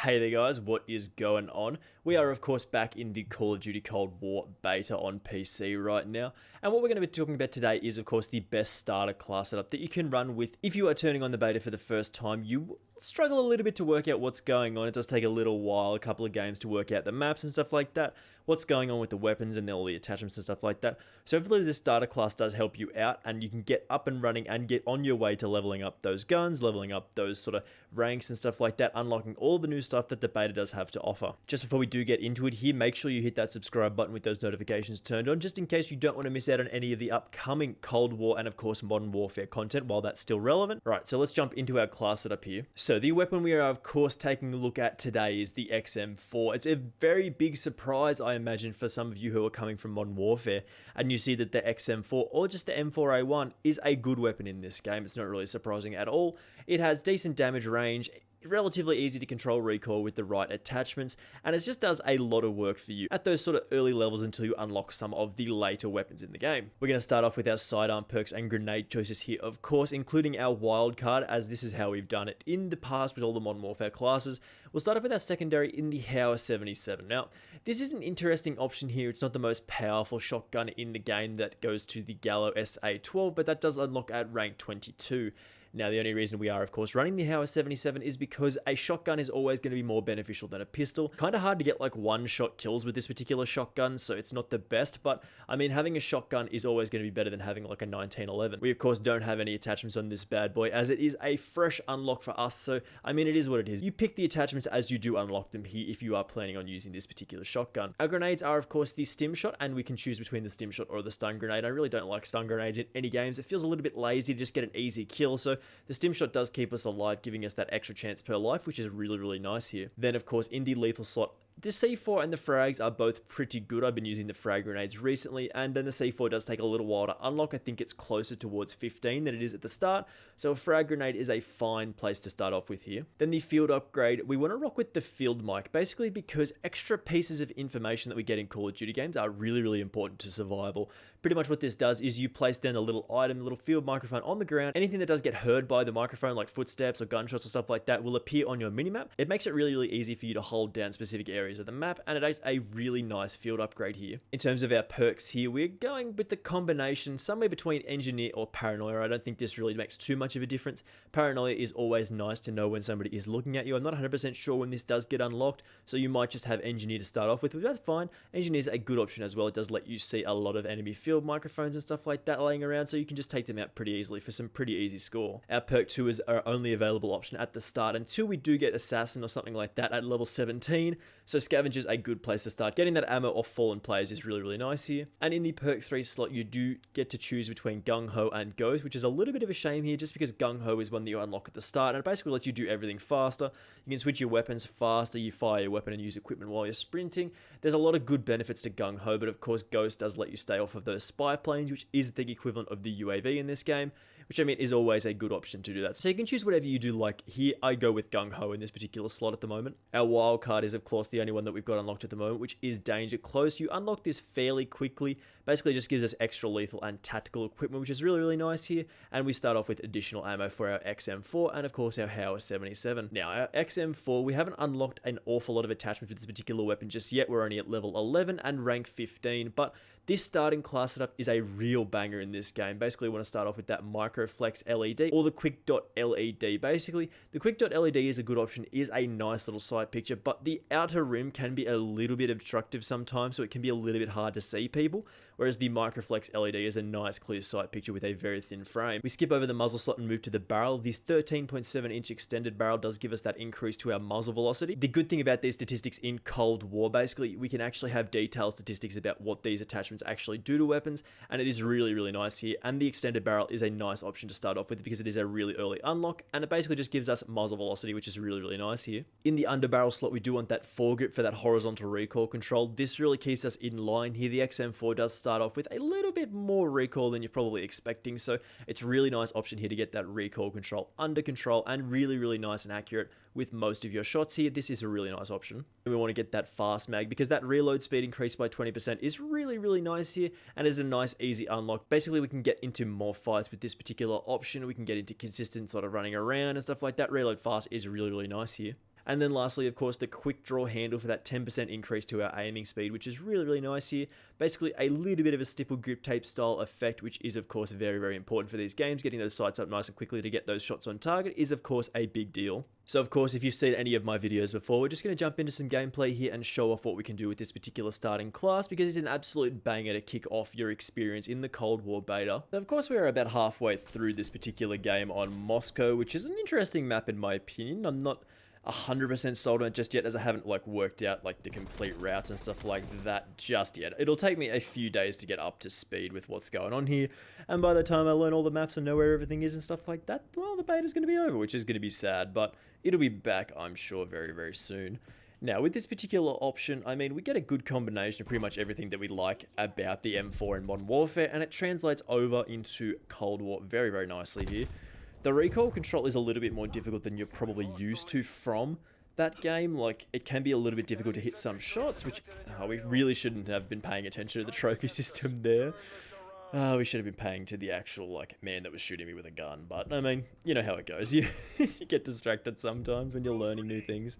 Hey there guys, what is going on? We are of course back in the Call of Duty Cold War beta on PC right now, and what we're going to be talking about today is of course the best starter class setup that you can run with. If you are turning on the beta for the first time, you struggle a little bit to work out what's going on. It does take a little while, a couple of games to work out the maps and stuff like that, what's going on with the weapons and all the attachments and stuff like that. So hopefully this starter class does help you out and you can get up and running and get on your way to leveling up those guns, leveling up those sort of ranks and stuff like that, unlocking all the new stuff that the beta does have to offer. Just before we do get into it here, make sure you hit that subscribe button with those notifications turned on, just in case you don't want to miss out on any of the upcoming Cold War and of course Modern Warfare content while that's still relevant. Right, so let's jump into our class setup here. So the weapon we are of course taking a look at today is the XM4. It's a very big surprise, I imagine, for some of you who are coming from Modern Warfare, and you see that the XM4 or just the M4A1 is a good weapon in this game. It's not really surprising at all. It has decent damage range, relatively easy to control recoil with the right attachments, and it just does a lot of work for you at those sort of early levels until you unlock some of the later weapons in the game. We're going to start off with our sidearm perks and grenade choices here, of course, including our wildcard, as this is how we've done it in the past with all the Modern Warfare classes. We'll start off with our secondary in the Hauer 77. Now, this is an interesting option here. It's not the most powerful shotgun in the game that goes to the Gallo SA-12, but that does unlock at rank 22. Now, the only reason we are, of course, running the Hauer 77 is because a shotgun is always going to be more beneficial than a pistol. Kind of hard to get like one-shot kills with this particular shotgun, so it's not the best, but I mean, having a shotgun is always going to be better than having like a 1911. We, of course, don't have any attachments on this bad boy, as it is a fresh unlock for us, so I mean, it is what it is. You pick the attachments as you do unlock them here if you are planning on using this particular shotgun. Our grenades are, of course, the stim shot, and we can choose between the stim shot or the stun grenade. I really don't like stun grenades in any games. It feels a little bit lazy to just get an easy kill, so the stim shot does keep us alive, giving us that extra chance per life, which is really, really nice here. Then, of course, in the lethal slot, the C4 and the frags are both pretty good. I've been using the frag grenades recently, and then the C4 does take a little while to unlock. I think it's closer towards 15 than it is at the start, so a frag grenade is a fine place to start off with here. Then the field upgrade, we want to rock with the field mic, basically because extra pieces of information that we get in Call of Duty games are really, really important to survival. Pretty much what this does is you place down a little item, a little field microphone on the ground. Anything that does get heard by the microphone, like footsteps or gunshots or stuff like that, will appear on your minimap. It makes it really, really easy for you to hold down specific areas of the map, and it is a really nice field upgrade here. In terms of our perks here, we're going with the combination somewhere between engineer or paranoia. I don't think this really makes too much of a difference. Paranoia is always nice to know when somebody is looking at you. I'm not 100% sure when this does get unlocked, so you might just have engineer to start off with, but that's fine. Engineer is a good option as well. It does let you see a lot of enemy field microphones and stuff like that laying around, so you can just take them out pretty easily for some pretty easy score. Our perk 2 is our only available option at the start until we do get assassin or something like that at level 17, so scavenger is a good place to start. Getting that ammo off fallen players is really, really nice here. And in the perk 3 slot, you do get to choose between gung ho and ghost, which is a little bit of a shame here, just because gung ho is one that you unlock at the start, and it basically lets you do everything faster. You can switch your weapons faster, you fire your weapon and use equipment while you're sprinting. There's a lot of good benefits to gung ho, but of course ghost does let you stay off of those spy planes, which is the equivalent of the UAV in this game, which I mean is always a good option to do that. So you can choose whatever you do like. Here I go with gung ho in this particular slot at the moment. Our wild card is of course the only one that we've got unlocked at the moment, which is danger close. You unlock this fairly quickly. Basically just gives us extra lethal and tactical equipment, which is really, really nice here. And we start off with additional ammo for our XM4 and of course our Hauer 77. Now our XM4, we haven't unlocked an awful lot of attachments with this particular weapon just yet. We're only at level 11 and rank 15, but this starting class setup is a real banger in this game. Basically, we want to start off with that microflex LED or the quick dot LED. Basically, the quick dot LED is a good option, is a nice little sight picture, but the outer rim can be a little bit obstructive sometimes, so it can be a little bit hard to see people, whereas the microflex LED is a nice clear sight picture with a very thin frame. We skip over the muzzle slot and move to the barrel. This 13.7 inch extended barrel does give us that increase to our muzzle velocity. The good thing about these statistics in Cold War, basically, we can actually have detailed statistics about what these attachments actually do to weapons, and it is really, really nice here. And the extended barrel is a nice option to start off with because it is a really early unlock, and it basically just gives us muzzle velocity, which is really, really nice here. In the underbarrel slot, we do want that foregrip for that horizontal recoil control. This really keeps us in line here. The XM4 does start off with a little bit more recoil than you're probably expecting, so it's a really nice option here to get that recoil control under control and really, really nice and accurate with most of your shots here. This is a really nice option. And we want to get that fast mag because that reload speed increased by 20% is really, really nice here, and is a nice easy unlock. Basically, we can get into more fights with this particular option. We can get into consistent sort of running around and stuff like that. Reload fast is really, really nice here. And then lastly, of course, the quick draw handle for that 10% increase to our aiming speed, which is really, really nice here. Basically, a little bit of a stipple grip tape style effect, which is, of course, very, very important for these games. Getting those sights up nice and quickly to get those shots on target is, of course, a big deal. So, of course, if you've seen any of my videos before, we're just going to jump into some gameplay here and show off what we can do with this particular starting class, because it's an absolute banger to kick off your experience in the Cold War beta. So, of course, we're about halfway through this particular game on Moscow, which is an interesting map in my opinion. I'm not 100% sold on it just yet, as I haven't like worked out like the complete routes and stuff like that just yet. It'll take me a few days to get up to speed with what's going on here, and by the time I learn all the maps and know where everything is and stuff like that, well, the beta's going to be over, which is going to be sad, but it'll be back, I'm sure, very, very soon. Now, with this particular option, I mean, we get a good combination of pretty much everything that we like about the M4 in Modern Warfare, and it translates over into Cold War very, very nicely here. The recoil control is a little bit more difficult than you're probably used to from that game. Like, it can be a little bit difficult to hit some shots, which we really shouldn't have been paying attention to the trophy system there. We should have been paying to the actual, like, man that was shooting me with a gun. But, I mean, you know how it goes. You get distracted sometimes when you're learning new things.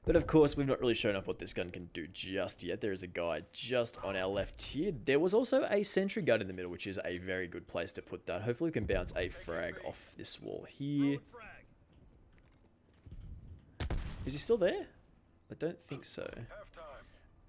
But of course, we've not really shown off what this gun can do just yet. There is a guy just on our left here. There was also a sentry gun in the middle, which is a very good place to put that. Hopefully we can bounce a frag off this wall here. Is he still there? I don't think so.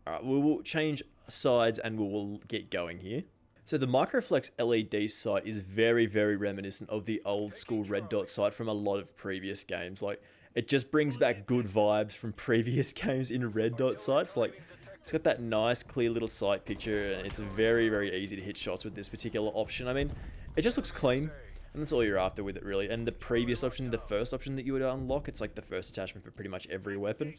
Alright, we will change sides and we will get going here. So the Microflex LED sight is very, very reminiscent of the old school red dot sight from a lot of previous games. Like, it just brings back good vibes from previous games in red dot sights. Like, it's got that nice, clear little sight picture, and it's very, very easy to hit shots with this particular option. I mean, it just looks clean, and that's all you're after with it, really. And the previous option, the first option that you would unlock, it's like the first attachment for pretty much every weapon.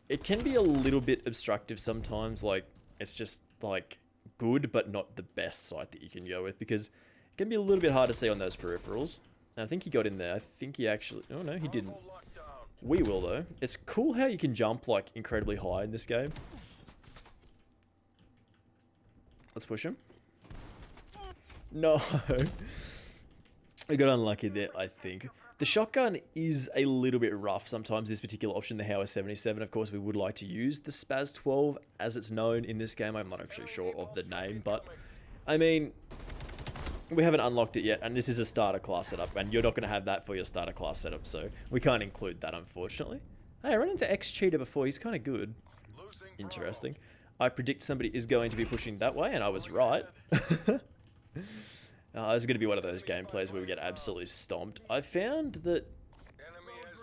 It can be a little bit obstructive sometimes. Like, it's just, like, good, but not the best sight that you can go with, because it can be a little bit hard to see on those peripherals. And I think he got in there. I think he actually... Oh, no, he didn't. We will, though. It's cool how you can jump, like, incredibly high in this game. Let's push him. No. I got unlucky there, I think. The shotgun is a little bit rough sometimes, this particular option, the Hauer 77. Of course, we would like to use the Spaz 12, as it's known in this game. I'm not actually sure of the name, but, I mean... We haven't unlocked it yet, and this is a starter class setup, and you're not going to have that for your starter class setup, so we can't include that, unfortunately. Hey, I ran into X-Cheater before. He's kind of good. Interesting. I predict somebody is going to be pushing that way, and I was right. This is going to be one of those gameplays where we get absolutely stomped. I found that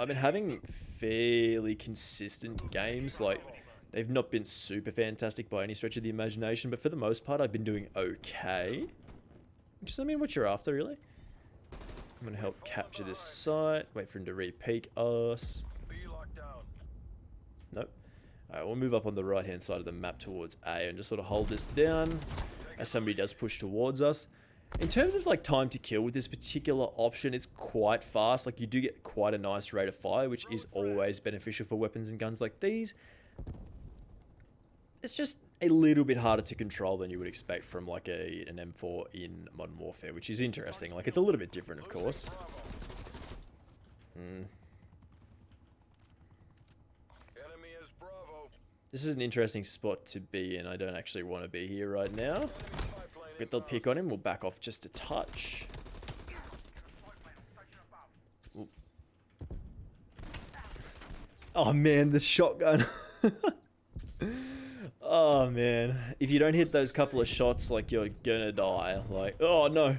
I've been having fairly consistent games. Like, they've not been super fantastic by any stretch of the imagination, but for the most part, I've been doing okay. Just, I mean, what you're after, really. I'm going to help capture this site. Wait for him to re-peek us. Nope. Alright, we'll move up on the right-hand side of the map towards A and just sort of hold this down as somebody does push towards us. In terms of, like, time to kill with this particular option, it's quite fast. Like, you do get quite a nice rate of fire, which is always beneficial for weapons and guns like these. It's just a little bit harder to control than you would expect from like an M4 in Modern Warfare, which is interesting. Like, it's a little bit different, of course. This is an interesting spot to be in. I don't actually want to be here right now. Get the pick on him. We'll back off just a touch. Ooh. Oh man, the shotgun. Oh man, if you don't hit those couple of shots, like, you're gonna die. Like, oh no.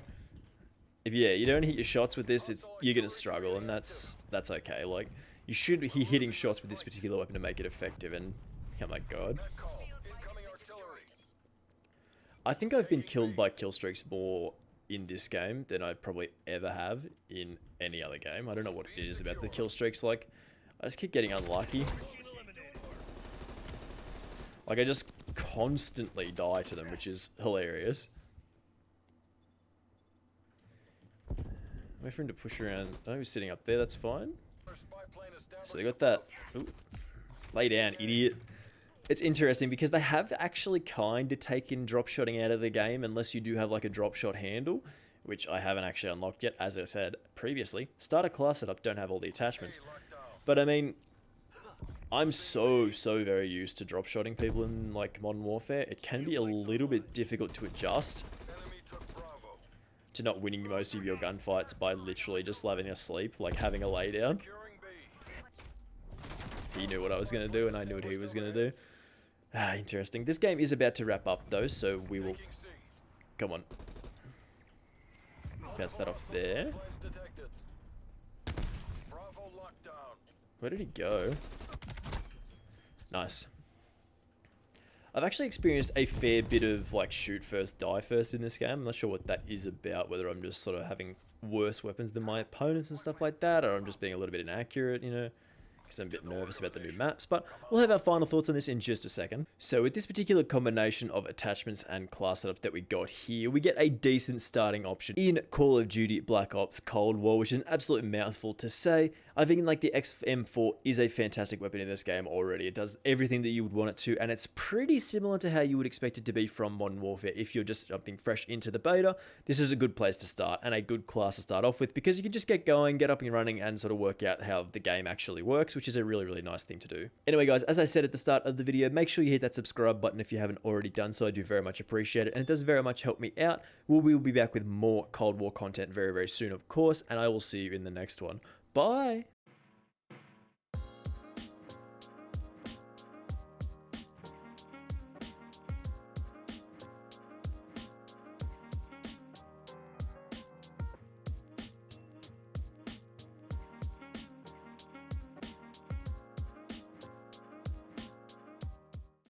If you don't hit your shots with this, you're gonna struggle, and that's okay. Like, you should be hitting shots with this particular weapon to make it effective, and oh my god. I think I've been killed by kill streaks more in this game than I probably ever have in any other game. I don't know what it is about the kill streaks. Like, I just keep getting unlucky. Like, I just constantly die to them, which is hilarious. Wait for him to push around. Oh, he's sitting up there, that's fine. So they got that. Ooh. Lay down, idiot. It's interesting because they have actually kind of taken drop shotting out of the game, unless you do have like a drop shot handle, which I haven't actually unlocked yet. As I said previously, starter class setup don't have all the attachments. But I mean, I'm so very used to drop shotting people in like Modern Warfare. It can be a little bit difficult to adjust to not winning most of your gunfights by literally just having a sleep, like having a lay down. He knew what I was going to do and I knew what he was going to do. Ah, interesting. This game is about to wrap up though, so we will... Come on. Bounce that off there. Where did he go? Nice. I've actually experienced a fair bit of like shoot first, die first in this game. I'm not sure what that is about, whether I'm just sort of having worse weapons than my opponents and stuff like that, or I'm just being a little bit inaccurate, you know, because I'm a bit nervous about the new maps, but we'll have our final thoughts on this in just a second. So with this particular combination of attachments and class setup that we got here, we get a decent starting option in Call of Duty Black Ops Cold War, which is an absolute mouthful to say. I think like the XM4 is a fantastic weapon in this game already. It does everything that you would want it to, and it's pretty similar to how you would expect it to be from Modern Warfare if you're just jumping fresh into the beta. This is a good place to start and a good class to start off with because you can just get going, get up and running, and sort of work out how the game actually works, which is a really nice thing to do. Anyway guys, as I said at the start of the video, make sure you hit that subscribe button if you haven't already done so. I do very much appreciate it, and it does very much help me out. We will be back with more Cold War content very soon, of course, and I will see you in the next one. Bye!